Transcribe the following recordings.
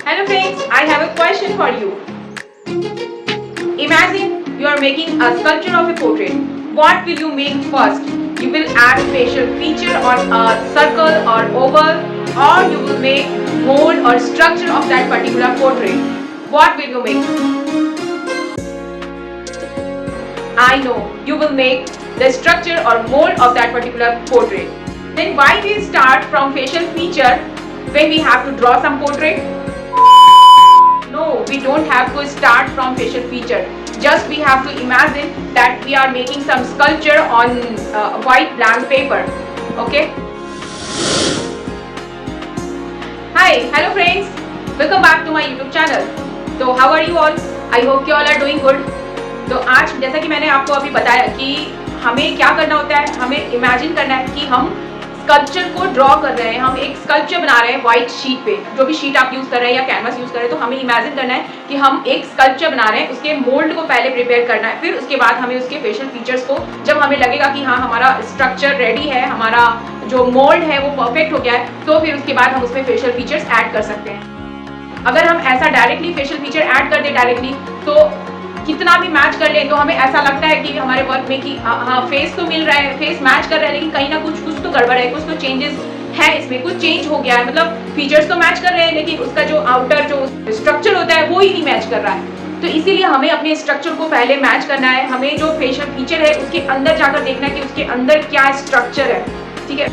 Hello friends, I have a question for you. Imagine you are making a sculpture of a portrait. What will you make first? You will add facial feature on a circle or oval, or you will make mold or structure of that particular portrait. What will you make? I know you will make the structure or mold of that particular portrait. Then why we start from facial feature when we have to draw some portrait? No, we don't have to start from facial feature. Just we have to imagine that we are making some sculpture on white blank paper. Okay? Hi, hello friends. Welcome back to my YouTube channel. So how are you all? I hope you all are doing good. तो आज जैसा कि मैंने आपको अभी बताया कि हमें क्या करना होता है, हमें इमेजिन करना है कि हम स्कल्पचर को ड्रॉ कर रहे हैं, हम एक स्कल्पचर बना रहे हैं व्हाइट शीट पे, जो भी शीट आप यूज़ कर रहे हैं या कैनवास यूज़ कर रहे हैं, तो हमें इमेजिन करना है कि हम एक स्कल्पचर बना रहे हैं, उसके मोल्ड को पहले प्रिपेयर करना है, फिर उसके बाद हमें उसके फेशियल फीचर्स को, जब हमें लगेगा कि हाँ हमारा स्ट्रक्चर रेडी है, हमारा जो मोल्ड है वो परफेक्ट हो गया है, तो फिर उसके बाद हम उसमें फेशियल फीचर्स ऐड कर सकते हैं। अगर हम ऐसा डायरेक्टली फेशियल फीचर ऐड कर दें डायरेक्टली, तो कितना भी मैच कर ले तो हमें ऐसा लगता है कि हमारे वर्क में कि हाँ फेस तो मिल रहा है, फेस मैच कर रहा है, लेकिन कहीं ना कुछ तो गड़बड़ है, कुछ तो चेंजेस है, इसमें कुछ चेंज हो गया है। मतलब फीचर्स तो मैच कर रहे हैं लेकिन उसका जो आउटर जो स्ट्रक्चर होता है वो ही नहीं मैच कर रहा है। तो इसीलिए हमें अपने स्ट्रक्चर को पहले मैच करना है, हमें जो फेशियल फीचर है उसके अंदर जाकर देखना है कि उसके अंदर क्या स्ट्रक्चर है। ठीक है,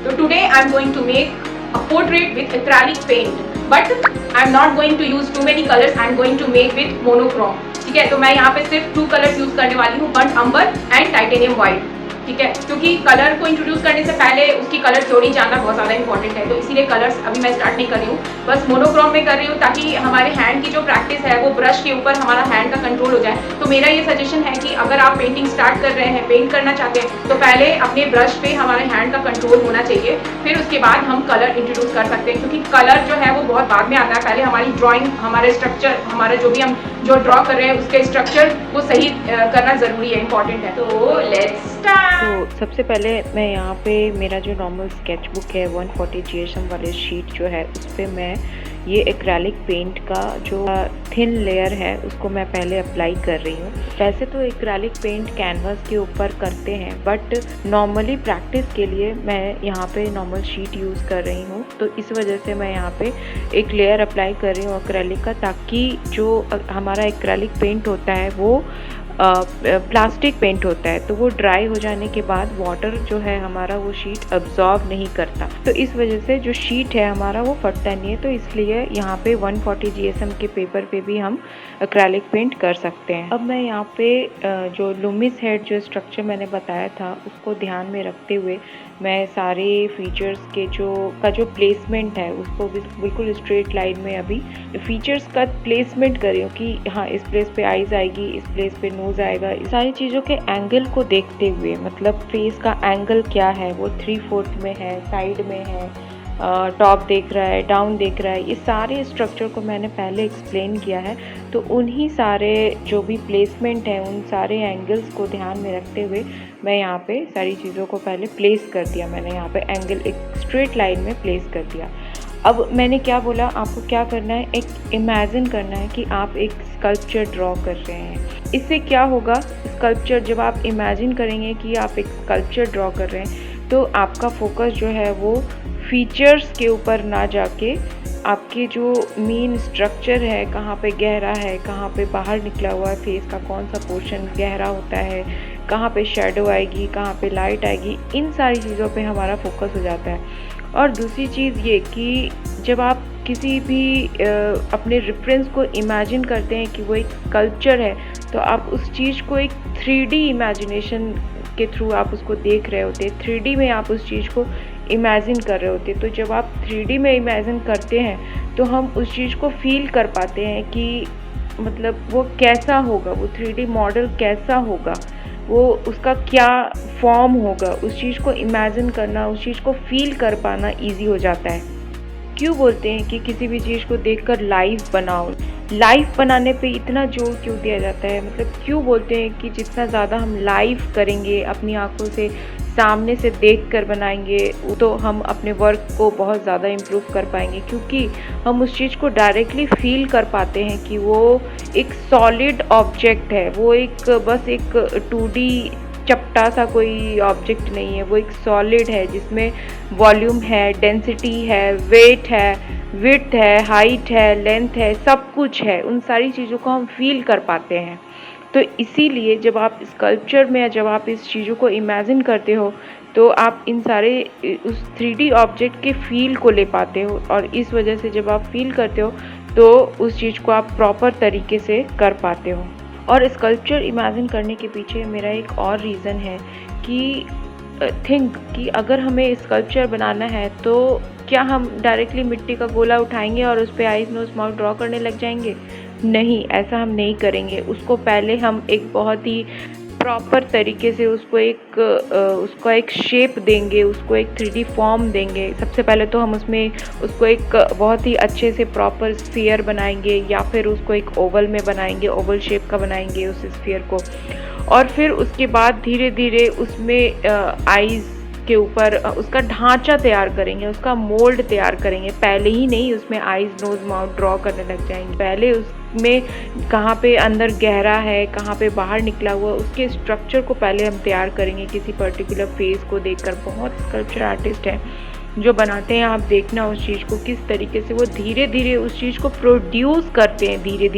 तो today I am going to make a portrait with acrylic paint, but I am not going to use too many colors. I am going to make with monochrome. ठीक है, तो मैं यहाँ पे सिर्फ 2 कलर्स यूज करने वाली हूँ, burnt amber and titanium white. ठीक है, क्योंकि कलर को इंट्रोड्यूस करने से पहले उसकी कलर थ्योरी जानना बहुत ज़्यादा इंपॉर्टेंट है, तो इसीलिए कलर्स अभी मैं स्टार्ट नहीं कर रही हूँ, बस मोनोक्रोम में कर रही हूँ ताकि हमारे हैंड की जो प्रैक्टिस है वो ब्रश के ऊपर हमारा हैंड का कंट्रोल हो जाए। तो मेरा ये सजेशन है कि अगर आप पेंटिंग स्टार्ट कर रहे हैं, पेंट करना चाहते हैं, तो पहले अपने ब्रश पे हमारे हैंड का कंट्रोल होना चाहिए, फिर उसके बाद हम कलर इंट्रोड्यूस कर सकते हैं, क्योंकि कलर जो है वो बहुत बाद में आता है। पहले हमारी ड्राइंग, हमारे स्ट्रक्चर, हमारा जो भी हम जो ड्रॉ कर रहे हैं उसके स्ट्रक्चर वो सही करना ज़रूरी है, इंपॉर्टेंट है। तो लेट्स स्टार्ट। तो सबसे पहले मैं यहाँ पे मेरा जो नॉर्मल स्केच बुक है 140 GSM वाले शीट जो है उस पर मैं ये एक्रेलिक पेंट का जो थिन लेयर है उसको मैं पहले अप्लाई कर रही हूँ। वैसे तो एक्रेलिक पेंट कैनवास के ऊपर करते हैं, बट नॉर्मली प्रैक्टिस के लिए मैं यहाँ पे नॉर्मल शीट यूज़ कर रही हूँ, तो इस वजह से मैं यहाँ पे एक लेयर अप्लाई कर रही हूँ एक्रेलिक का, ताकि जो हमारा एक्रेलिक पेंट होता है वो प्लास्टिक पेंट होता है, तो वो ड्राई हो जाने के बाद वाटर जो है हमारा वो शीट अब्जॉर्ब नहीं करता, तो इस वजह से जो शीट है हमारा वो फटता नहीं है। तो इसलिए यहाँ पे 140 GSM के पेपर पे भी हम एक्रेलिक पेंट कर सकते हैं। अब मैं यहाँ पे जो लुमिस हेड जो स्ट्रक्चर मैंने बताया था उसको ध्यान में रखते हुए मैं सारे फीचर्स के जो प्लेसमेंट है उसको बिल्कुल स्ट्रेट लाइन में अभी फीचर्स का प्लेसमेंट कर रही हूँ कि हाँ इस प्लेस पे आईज आएगी, इस प्लेस पे नोज आएगा। इस सारी चीज़ों के एंगल को देखते हुए, मतलब फेस का एंगल क्या है, वो 3/4 में है, साइड में है, टॉप देख रहा है, डाउन देख रहा है, ये सारे स्ट्रक्चर को मैंने पहले एक्सप्लेन किया है। तो उन्हीं सारे जो भी प्लेसमेंट है उन सारे एंगल्स को ध्यान में रखते हुए मैं यहाँ पे सारी चीज़ों को पहले प्लेस कर दिया। मैंने यहाँ पे एंगल एक स्ट्रेट लाइन में प्लेस कर दिया। अब मैंने क्या बोला, आपको क्या करना है, एक इमेजिन करना है कि आप एक स्कल्पचर ड्रॉ कर रहे हैं। इससे क्या होगा, स्कल्पचर जब आप इमेजिन करेंगे कि आप एक स्कल्पचर ड्रॉ कर रहे हैं, तो आपका फोकस जो है वो फीचर्स के ऊपर ना जाके आपके जो मेन स्ट्रक्चर है, कहाँ पे गहरा है, कहाँ पे बाहर निकला हुआ है, फेस का कौन सा पोर्शन गहरा होता है, कहाँ पे शेडो आएगी, कहाँ पे लाइट आएगी, इन सारी चीज़ों पे हमारा फोकस हो जाता है। और दूसरी चीज़ ये कि जब आप किसी भी अपने रेफरेंस को इमेजिन करते हैं कि वो एक स्कल्पचर है, तो आप उस चीज़ को एक 3D इमेजिनेशन के थ्रू आप उसको देख रहे होते हैं, 3D में आप उस चीज़ को इमेजिन कर रहे होते हैं। तो जब आप 3D में इमेजिन करते हैं तो हम उस चीज़ को फील कर पाते हैं कि मतलब वो कैसा होगा, वो 3D मॉडल कैसा होगा, वो उसका क्या फॉर्म होगा, उस चीज़ को इमेजिन करना, उस चीज़ को फील कर पाना इजी हो जाता है। क्यों बोलते हैं कि किसी भी चीज़ को देखकर लाइव बनाओ, लाइव बनाने पे इतना जोर क्यों दिया जाता है, मतलब क्यों बोलते हैं कि जितना ज़्यादा हम लाइव करेंगे, अपनी आंखों से सामने से देख कर बनाएंगे तो हम अपने वर्क को बहुत ज़्यादा इम्प्रूव कर पाएंगे, क्योंकि हम उस चीज़ को डायरेक्टली फील कर पाते हैं कि वो एक सॉलिड ऑब्जेक्ट है, वो एक बस एक 2D चपटा सा कोई ऑब्जेक्ट नहीं है, वो एक सॉलिड है जिसमें वॉल्यूम है, डेंसिटी है, वेट है, विड्थ है, हाइट है, लेंथ है, सब कुछ है। उन सारी चीज़ों को हम फील कर पाते हैं। तो इसीलिए जब आप स्कल्पचर में, जब आप इस चीज़ों को इमेजिन करते हो, तो आप इन सारे उस 3D ऑब्जेक्ट के फील को ले पाते हो, और इस वजह से जब आप फील करते हो तो उस चीज़ को आप प्रॉपर तरीके से कर पाते हो। और स्कल्पचर इमेजिन करने के पीछे मेरा एक और रीज़न है कि थिंक कि अगर हमें स्कल्पचर बनाना है तो क्या हम डायरेक्टली मिट्टी का गोला उठाएंगे और उस पर आईज नोज माउथ ड्रॉ करने लग जाएंगे? नहीं, ऐसा हम नहीं करेंगे। उसको पहले हम एक बहुत ही प्रॉपर तरीके से उसको एक शेप देंगे, उसको एक 3D फॉर्म देंगे। सबसे पहले तो हम उसको एक बहुत ही अच्छे से प्रॉपर स्फीयर बनाएंगे, या फिर उसको एक ओवल में बनाएंगे, ओवल शेप का बनाएंगे उस स्फीयर को। और फिर उसके बाद धीरे धीरे उसमें आईज के ऊपर उसका ढांचा तैयार करेंगे, उसका मोल्ड तैयार करेंगे। पहले ही नहीं उसमें आईज नोज माउथ ड्रॉ करने लग जाएंगे। पहले उसमें कहाँ पे अंदर गहरा है, कहाँ पे बाहर निकला हुआ, उसके स्ट्रक्चर को पहले हम तैयार करेंगे किसी पर्टिकुलर फेस को देखकर। बहुत स्कल्पचर आर्टिस्ट हैं जो बनाते हैं, आप देखना उस चीज़ को किस तरीके से वो धीरे धीरे उस चीज़ को प्रोड्यूस करते हैं, धीरे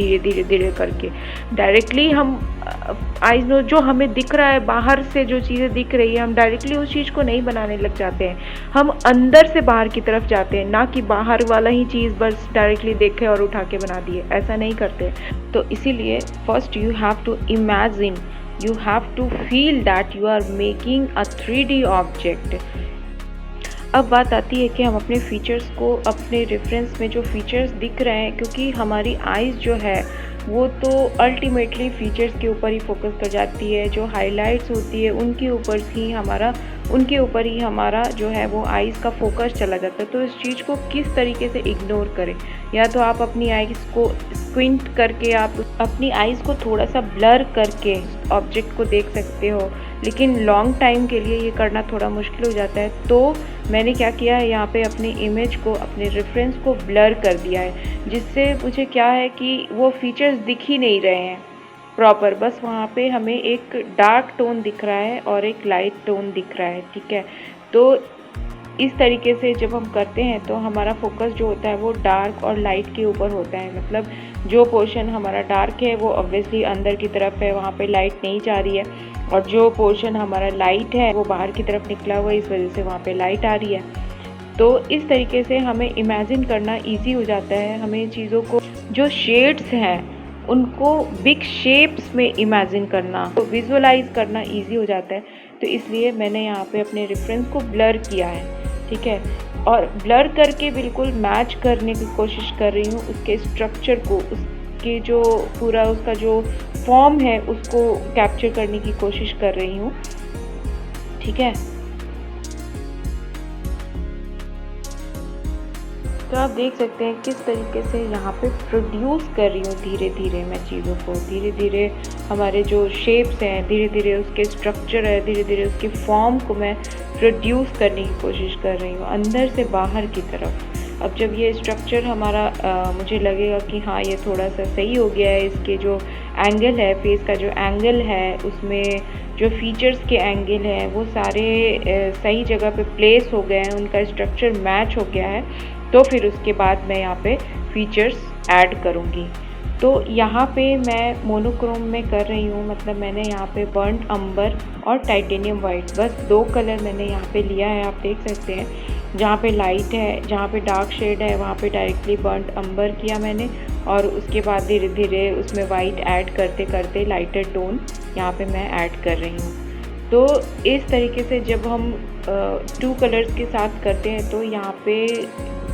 धीरे करके। डायरेक्टली हम आईज नो जो हमें दिख रहा है, बाहर से जो चीज़ें दिख रही है, हम डायरेक्टली उस चीज़ को नहीं बनाने लग जाते हैं। हम अंदर से बाहर की तरफ जाते हैं, ना कि बाहर वाला ही चीज़ बस डायरेक्टली देखे और उठा के बना दिए, ऐसा नहीं करते। तो इसीलिए first you have to imagine, you have to feel that you are making a 3D object. अब बात आती है कि हम अपने फीचर्स को, अपने रेफरेंस में जो फीचर्स दिख रहे हैं, क्योंकि हमारी आइज़ जो है वो तो अल्टीमेटली फीचर्स के ऊपर ही फोकस कर जाती है। जो हाइलाइट्स होती है उनके ऊपर ही हमारा जो है वो आइज़ का फोकस चला जाता है। तो इस चीज़ को किस तरीके से इग्नोर करें? या तो आप अपनी आइज़ को स्क्विंट करके, आप अपनी आइज़ को थोड़ा सा ब्लर करके ऑब्जेक्ट को देख सकते हो, लेकिन लॉन्ग टाइम के लिए ये करना थोड़ा मुश्किल हो जाता है। तो मैंने क्या किया है, यहाँ पे अपनी इमेज को, अपने रेफरेंस को ब्लर कर दिया है, जिससे मुझे क्या है कि वो फीचर्स दिख ही नहीं रहे हैं प्रॉपर। बस वहाँ पे हमें एक डार्क टोन दिख रहा है और एक लाइट टोन दिख रहा है, ठीक है। तो इस तरीके से जब हम करते हैं तो हमारा फोकस जो होता है वो डार्क और लाइट के ऊपर होता है। मतलब जो पोर्शन हमारा डार्क है वो ऑब्वियसली अंदर की तरफ है, वहाँ पे लाइट नहीं जा रही है, और जो पोर्शन हमारा लाइट है वो बाहर की तरफ निकला हुआ है, इस वजह से वहाँ पे लाइट आ रही है। तो इस तरीके से हमें इमेजिन करना इजी हो जाता है। हमें चीज़ों को, जो शेड्स हैं उनको बिग शेप्स में इमेजिन करना, तो विजुअलाइज करना इजी हो जाता है। तो इसलिए मैंने यहाँ पे अपने रेफरेंस को ब्लर किया है, ठीक है, और ब्लर करके बिल्कुल मैच करने की कोशिश कर रही हूँ उसके स्ट्रक्चर को, उसके जो पूरा उसका जो फॉर्म है उसको कैप्चर करने की कोशिश कर रही हूँ, ठीक है। तो आप देख सकते हैं किस तरीके से यहाँ पे प्रोड्यूस कर रही हूँ धीरे धीरे मैं चीज़ों को। धीरे धीरे हमारे जो शेप्स हैं, धीरे धीरे उसके स्ट्रक्चर है, धीरे धीरे उसके फॉर्म को मैं प्रोड्यूस करने की कोशिश कर रही हूँ अंदर से बाहर की तरफ। अब जब ये स्ट्रक्चर हमारा मुझे लगेगा कि हाँ ये थोड़ा सा सही हो गया है, इसके जो एंगल है, फेस का जो एंगल है, उसमें जो फीचर्स के एंगल हैं वो सारे सही जगह पे प्लेस हो गए हैं, उनका स्ट्रक्चर मैच हो गया है, तो फिर उसके बाद मैं यहाँ पे फीचर्स ऐड करूँगी। तो यहाँ पे मैं मोनोक्रोम में कर रही हूँ, मतलब मैंने यहाँ पे बर्न्ट अंबर और टाइटेनियम वाइट, बस 2 कलर मैंने यहाँ पे लिया है। आप देख सकते हैं जहाँ पे लाइट है, जहाँ पे डार्क शेड है, वहाँ पे डायरेक्टली बर्न्ट अंबर किया मैंने, और उसके बाद धीरे धीरे उसमें वाइट ऐड करते करते लाइटर टोन यहाँ पे मैं ऐड कर रही हूँ। तो इस तरीके से जब हम 2 कलर्स के साथ करते हैं तो यहाँ पे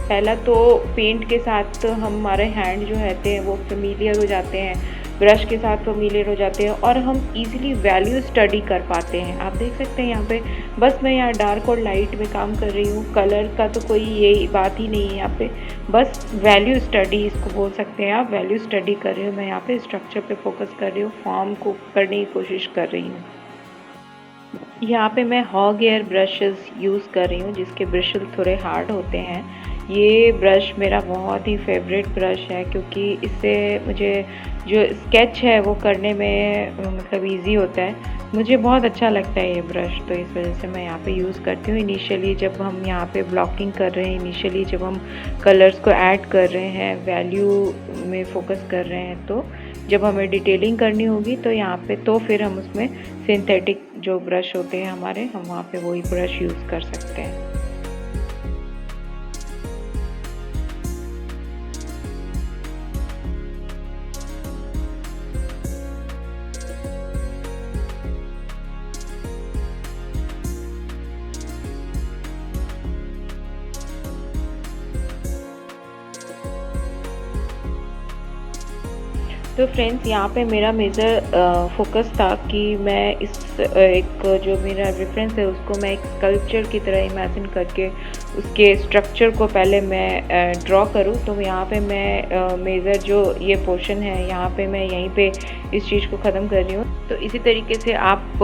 पहला तो पेंट के साथ हमारे हैंड जो रहते हैं वो फेमिलियर हो जाते हैं, ब्रश के साथ फेमिलियर हो जाते हैं, और हम इजीली वैल्यू स्टडी कर पाते हैं। आप देख सकते हैं यहाँ पे बस मैं यहाँ डार्क और लाइट में काम कर रही हूँ, कलर का तो कोई ये बात ही नहीं है यहाँ पे, बस वैल्यू स्टडी इसको बोल सकते हैं आप। वैल्यू स्टडी कर रही हूँ मैं यहाँ पे, स्ट्रक्चर पे फोकस कर रही हूँ, फॉर्म को करने की कोशिश कर रही हूँ। यहाँ पे मैं हॉग एयर ब्रशेस यूज़ कर रही हूँ, जिसके ब्रिशल थोड़े हार्ड होते हैं। ये ब्रश मेरा बहुत ही फेवरेट ब्रश है, क्योंकि इससे मुझे जो स्केच है वो करने में मतलब इजी होता है। मुझे बहुत अच्छा लगता है ये ब्रश, तो इस वजह से मैं यहाँ पे यूज़ करती हूँ। इनिशियली जब हम यहाँ पे ब्लॉकिंग कर रहे हैं, इनिशियली जब हम कलर्स को ऐड कर रहे हैं, वैल्यू में फोकस कर रहे हैं, तो जब हमें डिटेलिंग करनी होगी तो यहाँ पे तो फिर हम उसमें सिंथेटिक जो ब्रश होते हैं हमारे, हम वहाँ पे वही ब्रश यूज़ कर सकते हैं। तो फ्रेंड्स, यहाँ पे मेरा मेजर फोकस था कि मैं इस एक जो मेरा रेफरेंस है उसको मैं एक स्कल्पचर की तरह इमेजिन करके उसके स्ट्रक्चर को पहले मैं ड्रॉ करूँ। तो यहाँ पे मैं मेजर जो ये पोर्शन है यहाँ पे मैं यहीं पे इस चीज़ को ख़त्म कर रही हूँ। तो इसी तरीके से आप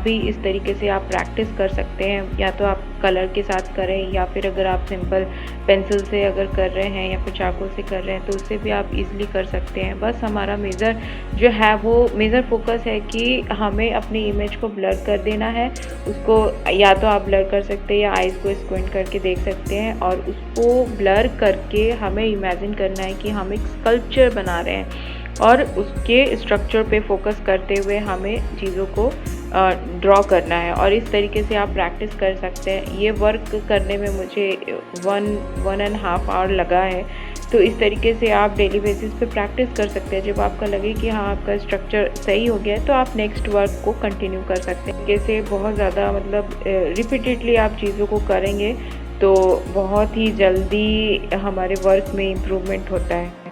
भी इस तरीके से आप प्रैक्टिस कर सकते हैं, या तो आप कलर के साथ करें, या फिर अगर आप सिंपल पेंसिल से अगर कर रहे हैं या फिर चाकू से कर रहे हैं तो उससे भी आप इजीली कर सकते हैं। बस हमारा मेजर जो है वो मेजर फोकस है कि हमें अपनी इमेज को ब्लर कर देना है। उसको या तो आप ब्लर कर सकते हैं या आइज़ को स्क्विंट करके देख सकते हैं, और उसको ब्लर करके हमें इमेजिन करना है कि हम एक स्कल्पचर बना रहे हैं, और उसके स्ट्रक्चर पे फोकस करते हुए हमें चीज़ों को ड्रॉ करना है। और इस तरीके से आप प्रैक्टिस कर सकते हैं। ये वर्क करने में मुझे 1.5 आवर लगा है। तो इस तरीके से आप डेली बेसिस पे प्रैक्टिस कर सकते हैं। जब आपका लगे कि हाँ आपका स्ट्रक्चर सही हो गया है तो आप नेक्स्ट वर्क को कंटिन्यू कर सकते हैं। कैसे बहुत ज़्यादा मतलब रिपीटेडली आप चीज़ों को करेंगे तो बहुत ही जल्दी हमारे वर्क में इम्प्रूवमेंट होता है।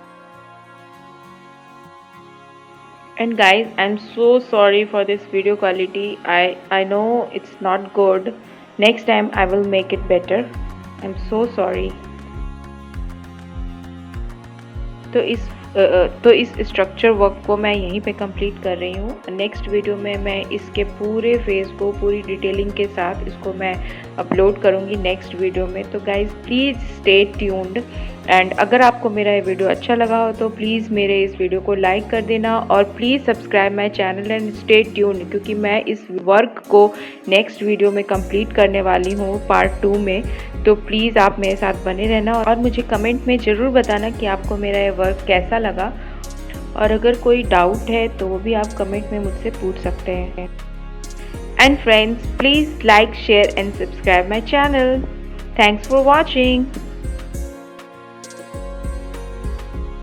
And guys, I'm so sorry for this video quality. I know it's not good. Next time I will make it better. I'm so sorry. तो इस स्ट्रक्चर वर्क को मैं यहीं पे कंप्लीट कर रही हूँ। नेक्स्ट वीडियो में मैं इसके पूरे फेस को पूरी डिटेलिंग के साथ इसको मैं अपलोड करूँगी नेक्स्ट वीडियो में। तो guys please stay tuned, and अगर आपको मेरा ये वीडियो अच्छा लगा हो तो प्लीज़ मेरे इस वीडियो को लाइक कर देना, और please subscribe my channel and stay tuned, क्योंकि मैं इस वर्क को नेक्स्ट वीडियो में कंप्लीट करने वाली हूँ पार्ट 2 में। तो प्लीज़ आप मेरे साथ बने रहना, और मुझे कमेंट में ज़रूर बताना कि आपको मेरा ये वर्क कैसा लगा, और अगर कोई डाउट है तो वो भी आप कमेंट में मुझसे पूछ सकते हैं। And friends, please like, share and subscribe my channel. Thanks for watching.